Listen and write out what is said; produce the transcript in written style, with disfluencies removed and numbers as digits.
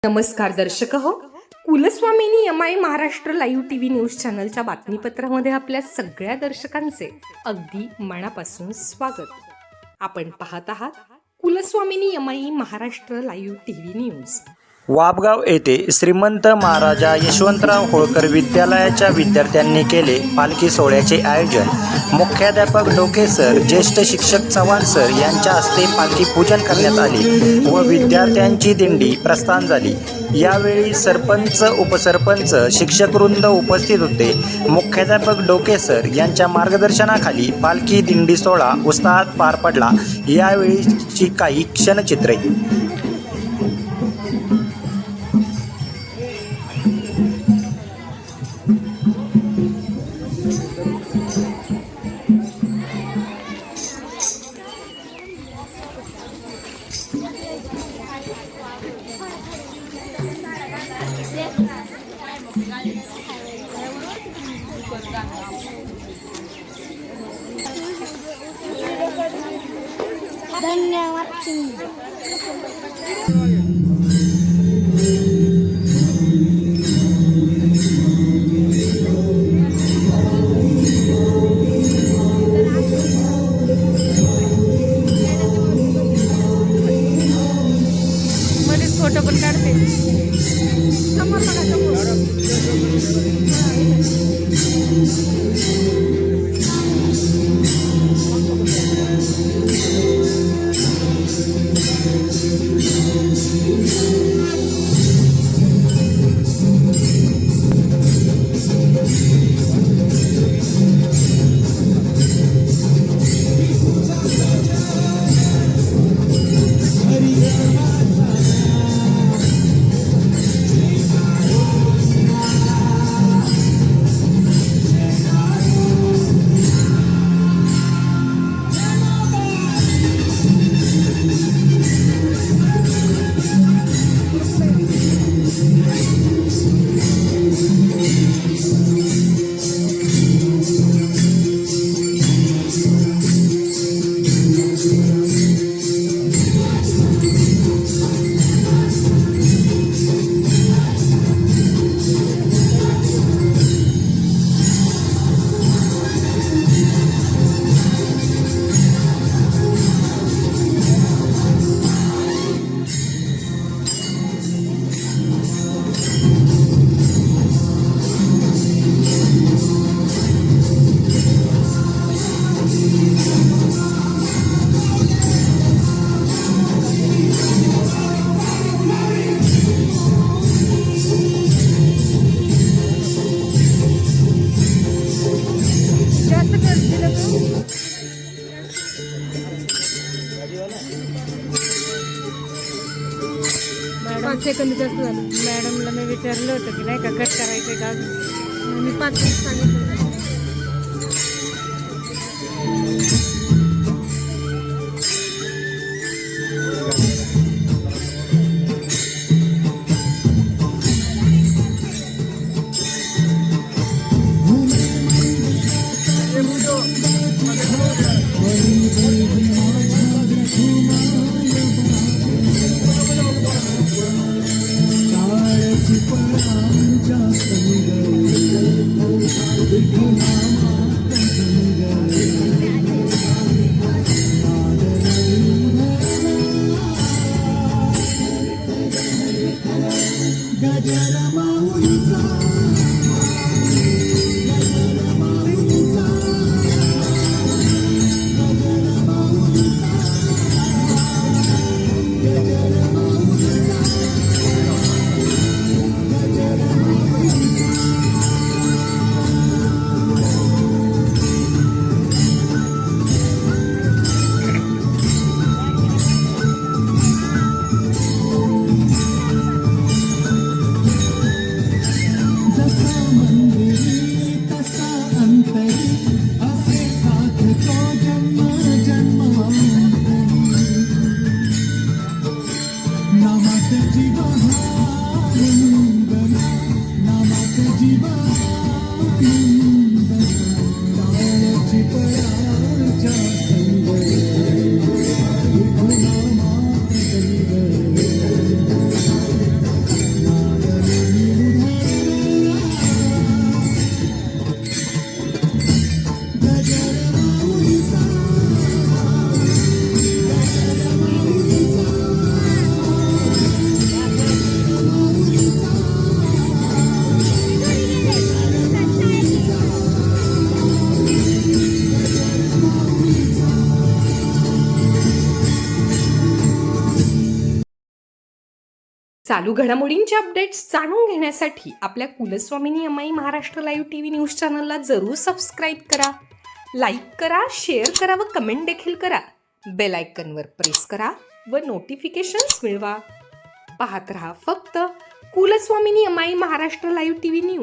नमस्कार दर्शक हो, कुलस्वामिनी M I. Maharashtra live TV news चॅनलच्या बातमीपत्रामध्ये आपल्या सगळ्या दर्शकांचे अगदी मनापासून स्वागत. आपण पाहत आहात Kulswamini M I. Maharashtra live TV news. Wapgaon येथे श्रीमंत महाराजा यशवंतराव होळकर विद्यालयाच्या विद्यार्थ्यांनी केले पालखी सोहळ्याचे आयोजन. मुख्याध्यापक डोके सर, ज्येष्ठ शिक्षक चव्हाण सर यांच्या हस्ते पालखी पूजन करण्यात आले व विद्यार्थ्यांची दिंडी प्रस्थान झाली. यावेळी सरपंच, उपसरपंच, शिक्षकवृंद उपस्थित होते. मुख्याध्यापक डोके सर यांच्या मार्गदर्शनाखाली पालखी दिंडी सोहळा उत्साहात पार पडला. यावेळीची काही क्षणचित्रे. धन्यवाद. मध्येच फोटो पण काढते. समोर बघा, समोर. सेकंद जास्त झालं. मॅडमला मी विचारलं होतं की नाही का कट करायचं का, मी 5 मिनिट सांगितलं. चालू घडामोडींचे अपडेट्स जाणून घेण्यासाठी आपल्या कुलस्वामिनी अमाई महाराष्ट्र लाईव्ह टीव्ही न्यूज चॅनलला जरूर सबस्क्राईब करा, लाईक करा, शेअर करा व कमेंट देखील करा. बेल आयकॉनवर प्रेस करा व नोटिफिकेशन्स मिळवा. पाहत रहा फक्त कुलस्वामिनी अमाई महाराष्ट्र लाईव्ह टीव्ही न्यूज.